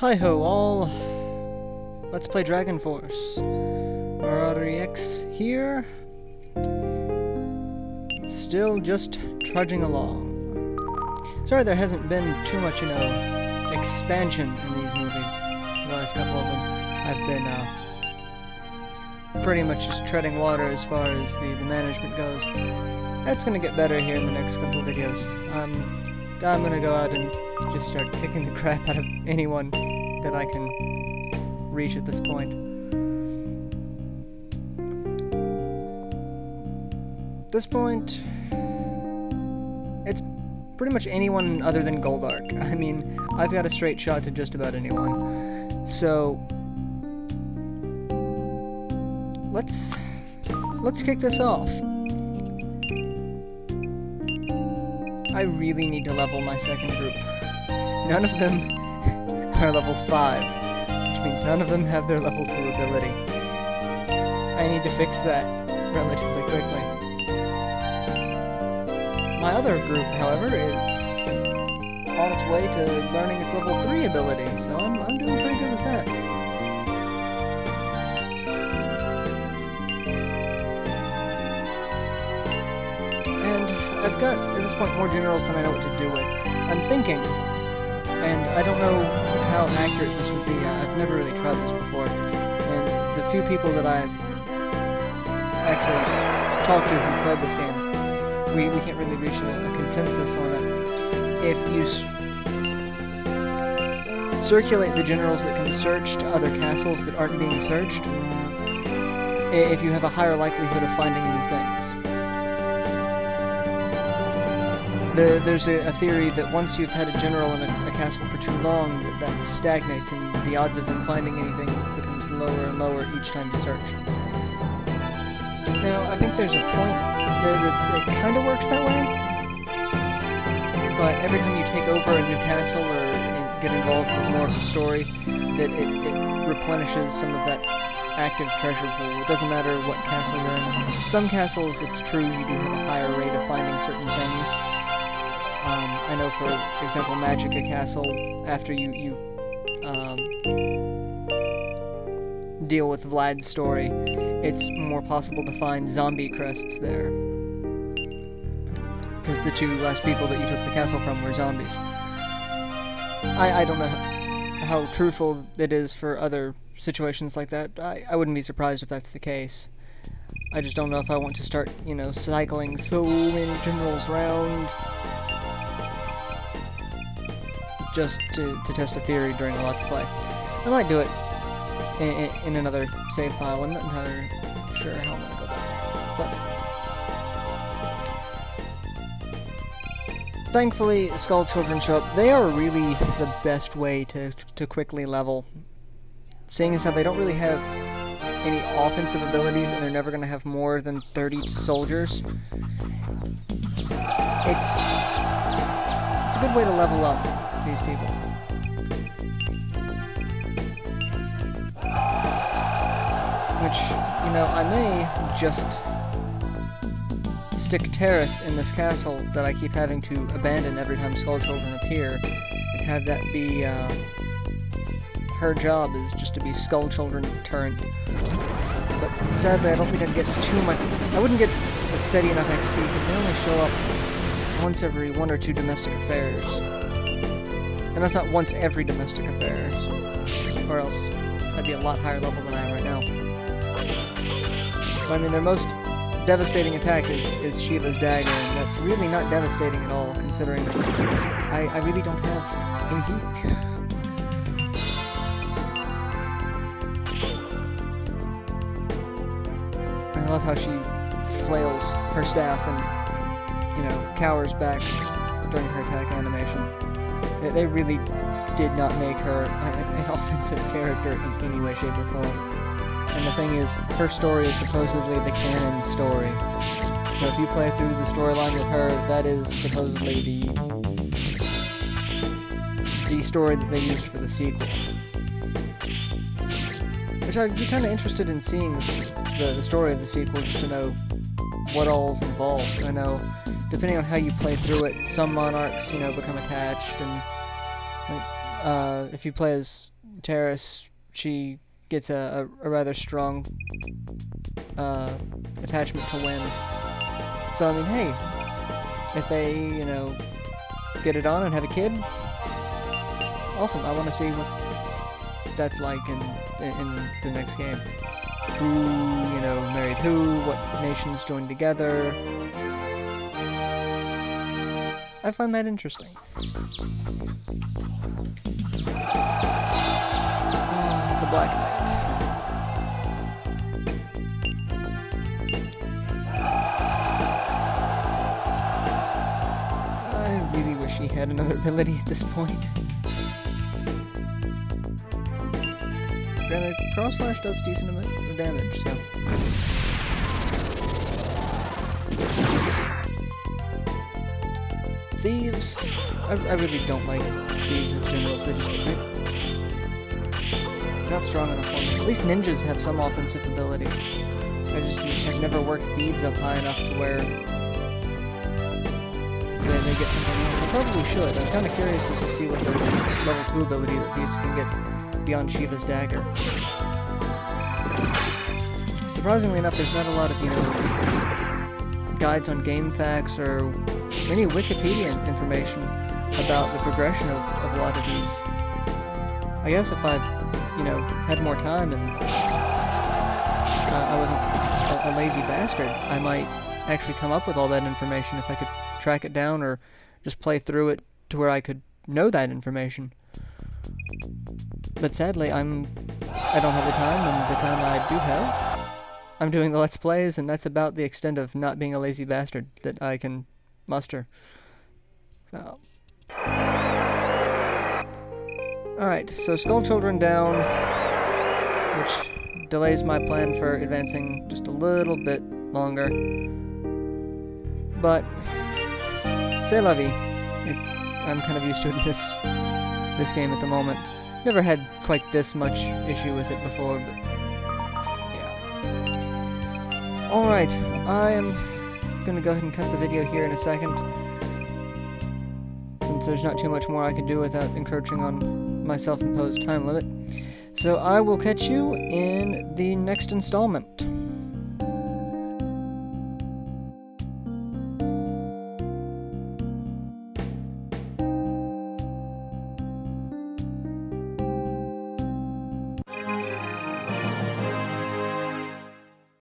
Hi-ho all! Let's play Dragon Force. MarauderEX here. Still just trudging along. Sorry there hasn't been too much, expansion in these movies. The last couple of them. I've been, pretty much just treading water as far as the management goes. That's gonna get better here in the next couple of videos. I'm gonna go out and just start kicking the crap out of anyone that I can reach at this point. At this point, it's pretty much anyone other than Goldark. I mean, I've got a straight shot to just about anyone. So, let's kick this off. I really need to level my second group. None of them are level 5, which means none of them have their level 2 ability. I need to fix that relatively quickly. My other group, however, is on its way to learning its level 3 ability, so I'm doing pretty good with that. And I've got, at this point, more generals than I know what to do with. I'm thinking, and I don't know how accurate this would be. I've never really tried this before, and the few people that I've actually talked to who played this game, we can't really reach a consensus on it. If you circulate the generals that can search to other castles that aren't being searched, if you have a higher likelihood of finding new things. There's a theory that once you've had a general in a castle for too long, that stagnates, and the odds of them finding anything becomes lower and lower each time you search. Now, I think there's a point there that it kind of works that way, but every time you take over a new castle or get involved with more of the story, that it replenishes some of that active treasure pool. It doesn't matter what castle you're in. Some castles, it's true, you do have a higher rate of finding certain venues. I know, for example, Magica Castle, after you deal with Vlad's story, it's more possible to find zombie crests there. Because the 2 last people that you took the castle from were zombies. I don't know how truthful it is for other situations like that. I wouldn't be surprised if that's the case. I just don't know if I want to start, cycling so many generals around just to test a theory during a Let's Play. I might do it in another save file. I'm not entirely sure how I'm going to go about it. But thankfully, Skull Children show up. They are really the best way to quickly level. Seeing as how they don't really have any offensive abilities, and they're never going to have more than 30 soldiers. It's a good way to level up these people. Which, I may just stick Teiris in this castle that I keep having to abandon every time Skull Children appear, and have that be, her job is just to be Skull Children deterrent. But sadly, I don't think I'd get too much. I wouldn't get a steady enough XP because they only show up once every 1 or 2 domestic affairs. And that's not once every domestic affairs. Or else I'd be a lot higher level than I am right now. But I mean, their most devastating attack is Shiva's dagger, and that's really not devastating at all, considering I really don't have Impeak. I love how she flails her staff and, cowers back during her attack animation. They really did not make her an offensive character in any way, shape, or form. And the thing is, her story is supposedly the canon story. So if you play through the storyline with her, that is supposedly the story that they used for the sequel. Which I'd be kind of interested in seeing the story of the sequel, just to know what all's involved. I know, depending on how you play through it, some monarchs, become attached, and if you play as teiris, she gets a rather strong attachment to wind. So I mean, hey, if they, you know, get it on and have a kid, awesome. I want to see what that's like in the next game. Who, you know, married who, what nations joined together. I find that interesting. The Black Knight. I really wish he had another ability at this point. Granted, Cross Slash does decent amount of damage, so... Thieves, I really don't like thieves as generals. They just not strong enough ones. At least ninjas have some offensive ability. I've never worked thieves up high enough to where they get something else. I probably should. I'm kind of curious as to see what the level 2 ability that thieves can get beyond Shiva's dagger. Surprisingly enough, there's not a lot of, you know, guides on game facts or any Wikipedia information about the progression of a lot of these. I guess if I, you know, had more time and I wasn't a lazy bastard, I might actually come up with all that information if I could track it down or just play through it to where I could know that information. But sadly, I don't have the time, and the time I do have, I'm doing the Let's Plays, and that's about the extent of not being a lazy bastard that I can muster. So. Alright, so Skull Children down, which delays my plan for advancing just a little bit longer. But, c'est la vie. I'm kind of used to it in this game at the moment. Never had quite this much issue with it before, but yeah. Alright, I am gonna go ahead and cut the video here in a second, since there's not too much more I can do without encroaching on my self-imposed time limit. So I will catch you in the next installment.